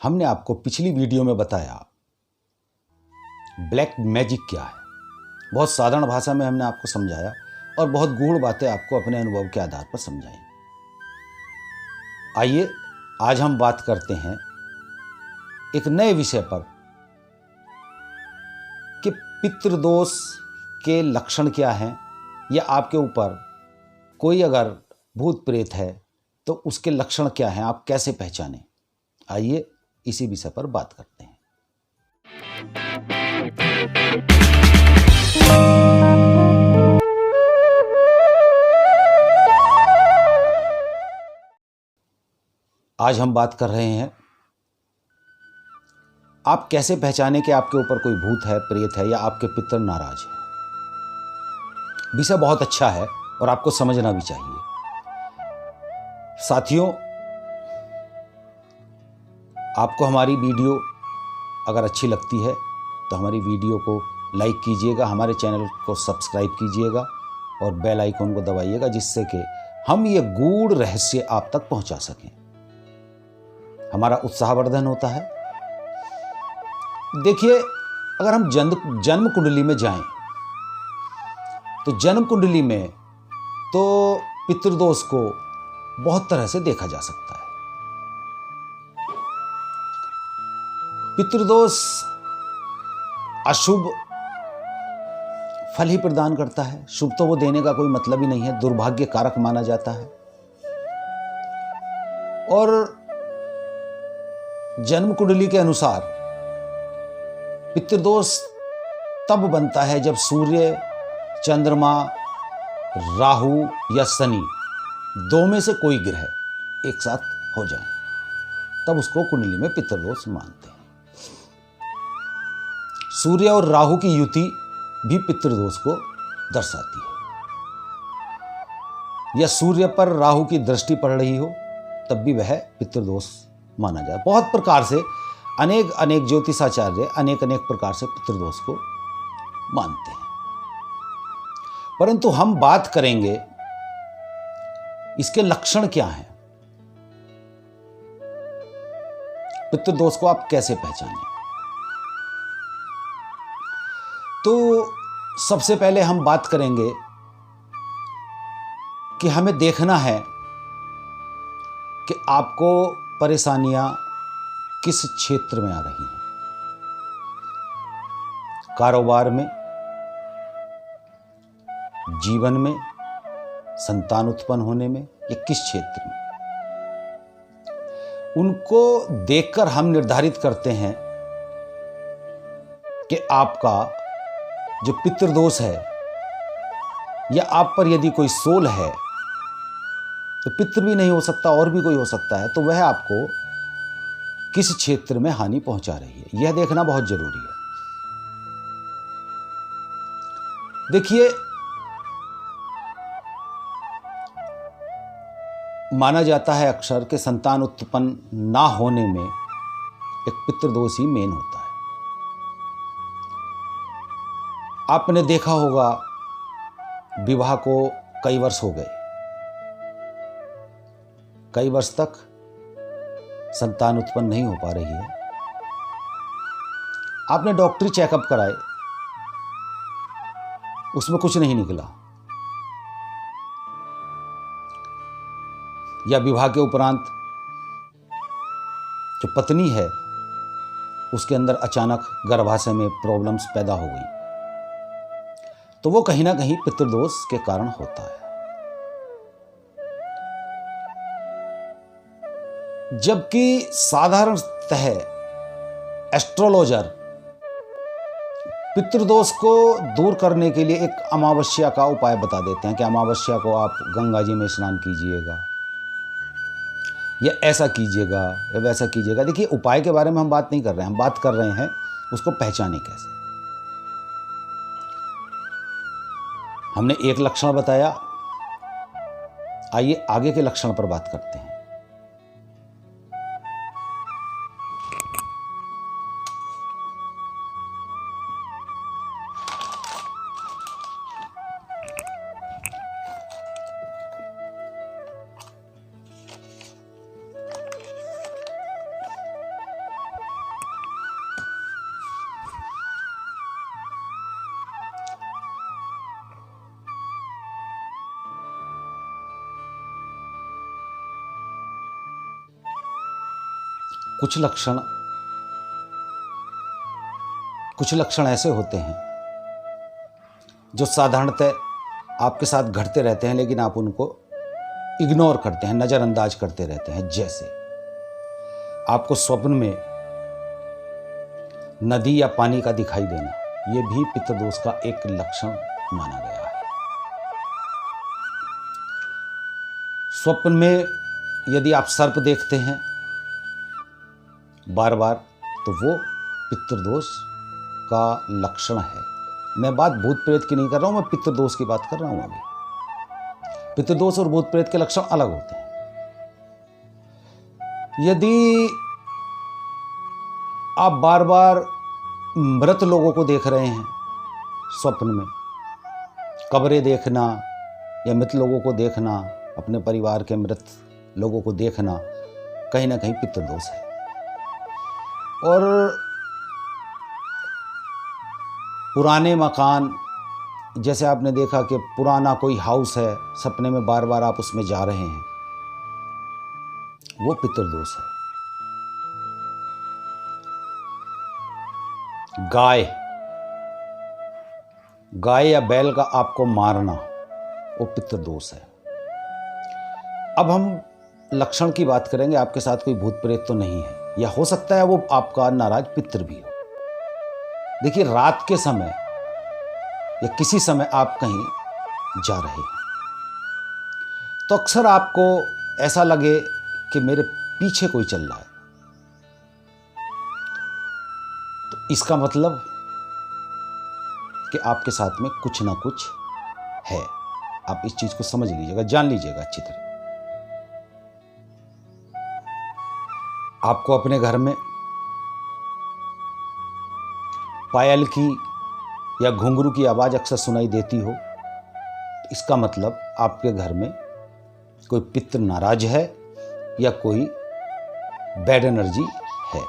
हमने आपको पिछली वीडियो में बताया ब्लैक मैजिक क्या है। बहुत साधारण भाषा में हमने आपको समझाया और बहुत गूढ़ बातें आपको अपने अनुभव के आधार पर समझाई। आइए आज हम बात करते हैं एक नए विषय पर कि पितृदोष के लक्षण क्या हैं, या आपके ऊपर कोई अगर भूत प्रेत है तो उसके लक्षण क्या हैं, आप कैसे पहचानें। आइए इसी विषय पर बात करते हैं। आज हम बात कर रहे हैं आप कैसे पहचानें कि आपके ऊपर कोई भूत है, प्रेत है या आपके पितर नाराज है। विषय बहुत अच्छा है और आपको समझना भी चाहिए। साथियों, आपको हमारी वीडियो अगर अच्छी लगती है तो हमारी वीडियो को लाइक कीजिएगा, हमारे चैनल को सब्सक्राइब कीजिएगा और बेल आइकन को दबाइएगा, जिससे कि हम ये गूढ़ रहस्य आप तक पहुंचा सकें। हमारा उत्साहवर्धन होता है। देखिए, अगर हम जन्म कुंडली में जाएं तो जन्म कुंडली में तो पितृदोष को बहुत तरह से देखा जा सकता है। पितृदोष अशुभ फल ही प्रदान करता है। शुभ तो वो देने का कोई मतलब ही नहीं है, दुर्भाग्य कारक माना जाता है। और जन्म कुंडली के अनुसार पितृदोष तब बनता है जब सूर्य, चंद्रमा, राहु या शनि दो में से कोई ग्रह एक साथ हो जाए, तब उसको कुंडली में पितृदोष मानते हैं। सूर्य और राहु की युति भी पितृदोष को दर्शाती है, या सूर्य पर राहु की दृष्टि पड़ रही हो तब भी वह पितृदोष माना जाए। बहुत प्रकार से अनेक ज्योतिषाचार्य अनेक प्रकार से पितृदोष को मानते हैं, परंतु हम बात करेंगे इसके लक्षण क्या हैं। पितृदोष को आप कैसे पहचानें। तो सबसे पहले हम बात करेंगे कि हमें देखना है कि आपको परेशानियां किस क्षेत्र में आ रही हैं। कारोबार में, जीवन में, संतान उत्पन्न होने में, या किस क्षेत्र में। उनको देखकर हम निर्धारित करते हैं कि आपका जो पितृदोष है, या आप पर यदि कोई सोल है तो पितृ भी नहीं हो सकता और भी कोई हो सकता है, तो वह आपको किस क्षेत्र में हानि पहुंचा रही है, यह देखना बहुत जरूरी है। देखिए, माना जाता है अक्सर कि संतान उत्पन्न ना होने में एक पितृदोष ही मेन होता है। आपने देखा होगा विवाह को कई वर्ष हो गए, कई वर्ष तक संतान उत्पन्न नहीं हो पा रही है। आपने डॉक्टरी चेकअप कराए, उसमें कुछ नहीं निकला, या विवाह के उपरांत जो पत्नी है उसके अंदर अचानक गर्भाशय में प्रॉब्लम्स पैदा हो गई, तो वो कहीं ना कहीं पितृदोष के कारण होता है। जबकि साधारणतः एस्ट्रोलॉजर पितृदोष को दूर करने के लिए एक अमावस्या का उपाय बता देते हैं कि अमावस्या को आप गंगा जी में स्नान कीजिएगा, या ऐसा कीजिएगा या वैसा कीजिएगा। देखिए, उपाय के बारे में हम बात नहीं कर रहे हैं, हम बात कर रहे हैं उसको पहचाने कैसे। हमने एक लक्षण बताया, आइए आगे के लक्षण पर बात करते हैं। कुछ लक्षण ऐसे होते हैं जो साधारणतः आपके साथ घटते रहते हैं, लेकिन आप उनको इग्नोर करते हैं, नज़रअंदाज करते रहते हैं। जैसे आपको स्वप्न में नदी या पानी का दिखाई देना, यह भी पितृदोष का एक लक्षण माना गया है। स्वप्न में यदि आप सर्प देखते हैं बार बार, तो वो पितृदोष का लक्षण है। मैं बात भूत प्रेत की नहीं कर रहा हूं, मैं पितृदोष की बात कर रहा हूं। अभी पितृदोष और भूत प्रेत के लक्षण अलग होते हैं। यदि आप बार बार मृत लोगों को देख रहे हैं स्वप्न में, कब्रें देखना या मृत लोगों को देखना, अपने परिवार के मृत लोगों को देखना, कहीं ना कहीं पितृदोष है। और पुराने मकान, जैसे आपने देखा कि पुराना कोई हाउस है, सपने में बार बार आप उसमें जा रहे हैं, वो पितृदोष है। गाय या बैल का आपको मारना, वो पितृदोष है। अब हम लक्षण की बात करेंगे। आपके साथ कोई भूत प्रेत तो नहीं है, या हो सकता है वो आपका नाराज पितृ भी हो। देखिए, रात के समय या किसी समय आप कहीं जा रहे हैं तो अक्सर आपको ऐसा लगे कि मेरे पीछे कोई चल रहा है, तो इसका मतलब कि आपके साथ में कुछ ना कुछ है। आप इस चीज को समझ लीजिएगा, जान लीजिएगा अच्छी तरह। आपको अपने घर में पायल की या घुंघरू की आवाज अक्सर सुनाई देती हो, तो इसका मतलब आपके घर में कोई पितृ नाराज है या कोई बैड एनर्जी है।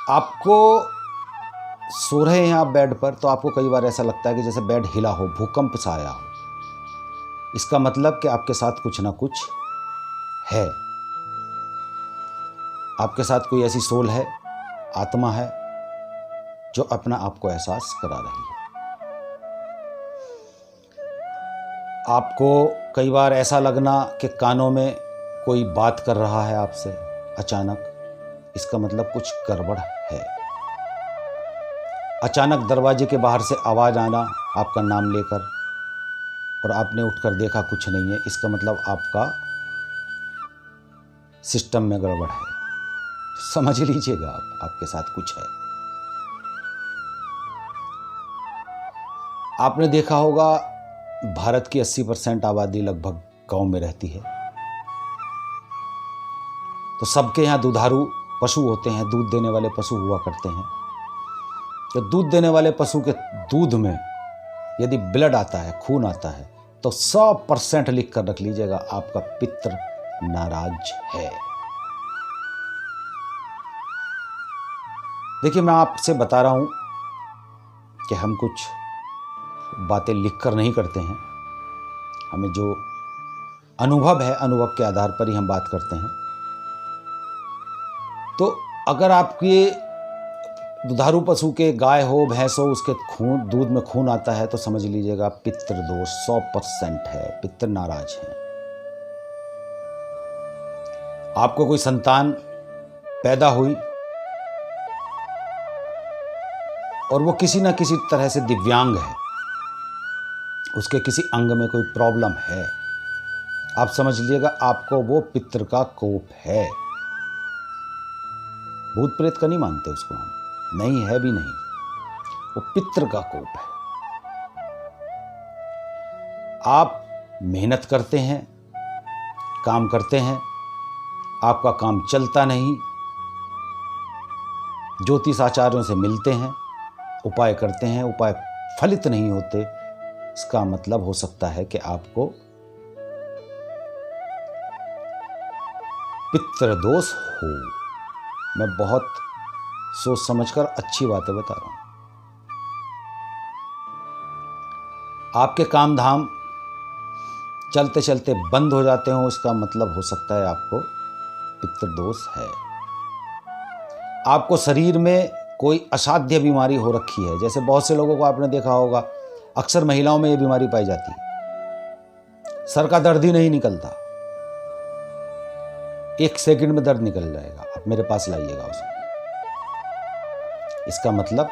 आपको सो रहे हैं आप बेड पर, तो आपको कई बार ऐसा लगता है कि जैसे बेड हिला हो, भूकंप सा आया हो। इसका मतलब कि आपके साथ कुछ ना कुछ है। आपके साथ कोई ऐसी सोल है, आत्मा है, जो अपना आपको एहसास करा रही है। आपको कई बार ऐसा लगना कि कानों में कोई बात कर रहा है आपसे अचानक, इसका मतलब कुछ गड़बड़ है। अचानक दरवाजे के बाहर से आवाज़ आना आपका नाम लेकर, और आपने उठकर देखा कुछ नहीं है, इसका मतलब आपका सिस्टम में गड़बड़ है। समझ लीजिएगा आपके साथ कुछ है। आपने देखा होगा भारत की 80% आबादी लगभग गांव में रहती है, तो सबके यहाँ दुधारू पशु होते हैं, दूध देने वाले पशु हुआ करते हैं। तो दूध देने वाले पशु के दूध में यदि ब्लड आता है, खून आता है, तो 100% लिख कर रख लीजिएगा, आपका पितृ नाराज है। देखिए, मैं आपसे बता रहा हूं कि हम कुछ बातें लिखकर नहीं करते हैं। हमें जो अनुभव है, अनुभव के आधार पर ही हम बात करते हैं। तो अगर आपके दुधारू पशु के, गाय हो, भैंस हो, उसके दूध में खून आता है, तो समझ लीजिएगा पितृदोष 100% है, पितृ नाराज है। आपको कोई संतान पैदा हुई और वो किसी ना किसी तरह से दिव्यांग है, उसके किसी अंग में कोई प्रॉब्लम है, आप समझ लीजिएगा आपको वो पितृ का कोप है। भूत प्रेत का नहीं मानते उसको हम, नहीं है भी नहीं, वो पितृ का कोप है। आप मेहनत करते हैं, काम करते हैं, आपका काम चलता नहीं, ज्योतिष आचार्यों से मिलते हैं, उपाय करते हैं, उपाय फलित नहीं होते, इसका मतलब हो सकता है कि आपको पितृदोष हो। मैं बहुत सोच समझकर अच्छी बातें बता रहा हूं। आपके काम धाम चलते चलते बंद हो जाते हो, इसका मतलब हो सकता है आपको पित्त दोष है। आपको शरीर में कोई असाध्य बीमारी हो रखी है, जैसे बहुत से लोगों को आपने देखा होगा, अक्सर महिलाओं में ये बीमारी पाई जाती है। सर का दर्द ही नहीं निकलता, 1 सेकंड में दर्द निकल जाएगा, आप मेरे पास लाइएगा उसको। इसका मतलब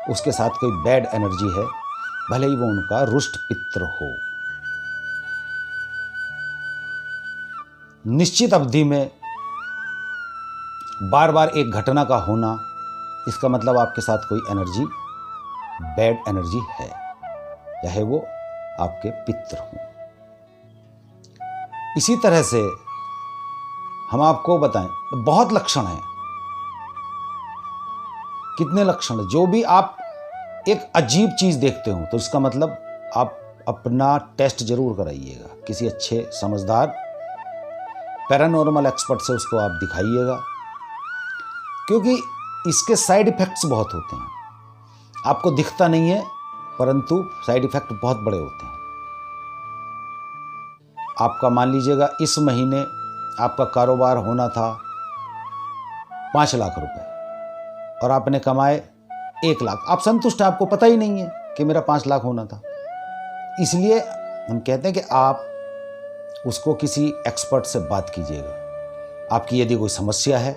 उसके साथ कोई बैड एनर्जी है, भले ही वो उनका रुष्ट पित्र हो। निश्चित अवधि में बार बार एक घटना का होना, इसका मतलब आपके साथ कोई एनर्जी, बैड एनर्जी है, चाहे वो आपके पित्र हों। इसी तरह से हम आपको बताएं, बहुत लक्षण हैं। कितने लक्षण? जो भी आप एक अजीब चीज देखते हो तो इसका मतलब आप अपना टेस्ट जरूर कराइएगा, किसी अच्छे समझदार पैरानॉर्मल एक्सपर्ट से उसको आप दिखाइएगा, क्योंकि इसके साइड इफेक्ट्स बहुत होते हैं। आपको दिखता नहीं है, परंतु साइड इफेक्ट बहुत बड़े होते हैं। आपका मान लीजिएगा इस महीने आपका कारोबार होना था 5 लाख रुपए और आपने कमाए 1 लाख, आप संतुष्ट हैं, आपको पता ही नहीं है कि मेरा 5 लाख होना था। इसलिए हम कहते हैं कि आप उसको किसी एक्सपर्ट से बात कीजिएगा। आपकी यदि कोई समस्या है,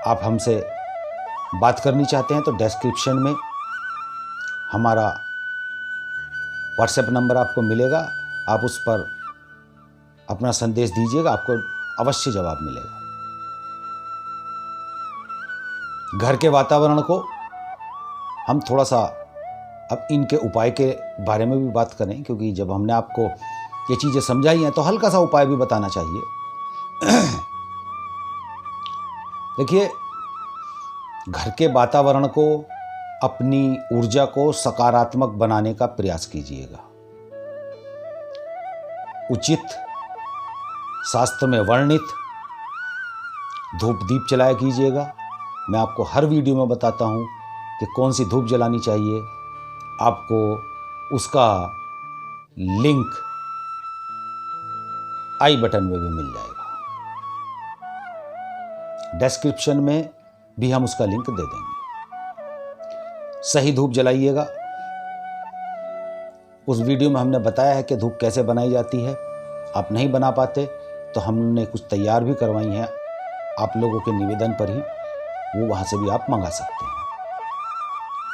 आप हमसे बात करनी चाहते हैं, तो डिस्क्रिप्शन में हमारा व्हाट्सएप नंबर आपको मिलेगा, आप उस पर अपना संदेश दीजिएगा, आपको अवश्य जवाब मिलेगा। घर के वातावरण को हम थोड़ा सा अब इनके उपाय के बारे में भी बात करें, क्योंकि जब हमने आपको ये चीज़ें समझाई हैं तो हल्का सा उपाय भी बताना चाहिए। देखिए, घर के वातावरण को, अपनी ऊर्जा को सकारात्मक बनाने का प्रयास कीजिएगा। उचित शास्त्र में वर्णित धूप दीप जलाया कीजिएगा। मैं आपको हर वीडियो में बताता हूं कि कौन सी धूप जलानी चाहिए। आपको उसका लिंक आई बटन में भी मिल जाएगा, डिस्क्रिप्शन में भी हम उसका लिंक दे देंगे। सही धूप जलाइएगा। उस वीडियो में हमने बताया है कि धूप कैसे बनाई जाती है। आप नहीं बना पाते तो हमने कुछ तैयार भी करवाई हैं, आप लोगों के निवेदन पर ही, वो वहाँ से भी आप मंगा सकते हैं।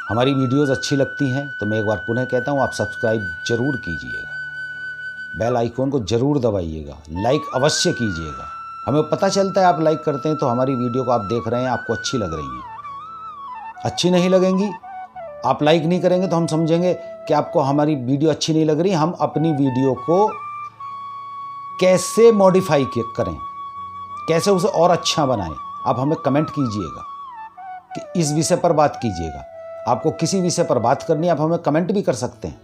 हमारी वीडियोस अच्छी लगती हैं तो मैं एक बार पुनः कहता हूँ, आप सब्सक्राइब जरूर कीजिएगा, बेल आइकॉन को जरूर दबाइएगा, लाइक अवश्य कीजिएगा। हमें पता चलता है आप लाइक करते हैं तो हमारी वीडियो को आप देख रहे हैं, आपको अच्छी लग रही है। अच्छी नहीं लगेंगी, आप लाइक नहीं करेंगे तो हम समझेंगे कि आपको हमारी वीडियो अच्छी नहीं लग रही। हम अपनी वीडियो को कैसे मॉडिफाई करें, कैसे उसे और अच्छा बनाएं, आप हमें कमेंट कीजिएगा कि इस विषय पर बात कीजिएगा। आपको किसी विषय पर बात करनी है, आप हमें कमेंट भी कर सकते हैं,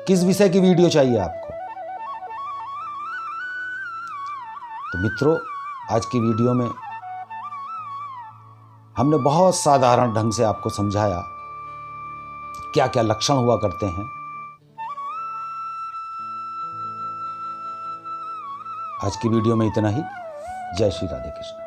किस विषय की वीडियो चाहिए आपको। तो मित्रों, आज की वीडियो में हमने बहुत साधारण ढंग से आपको समझाया क्या क्या लक्षण हुआ करते हैं। आज की वीडियो में इतना ही। जय श्री राधे कृष्ण।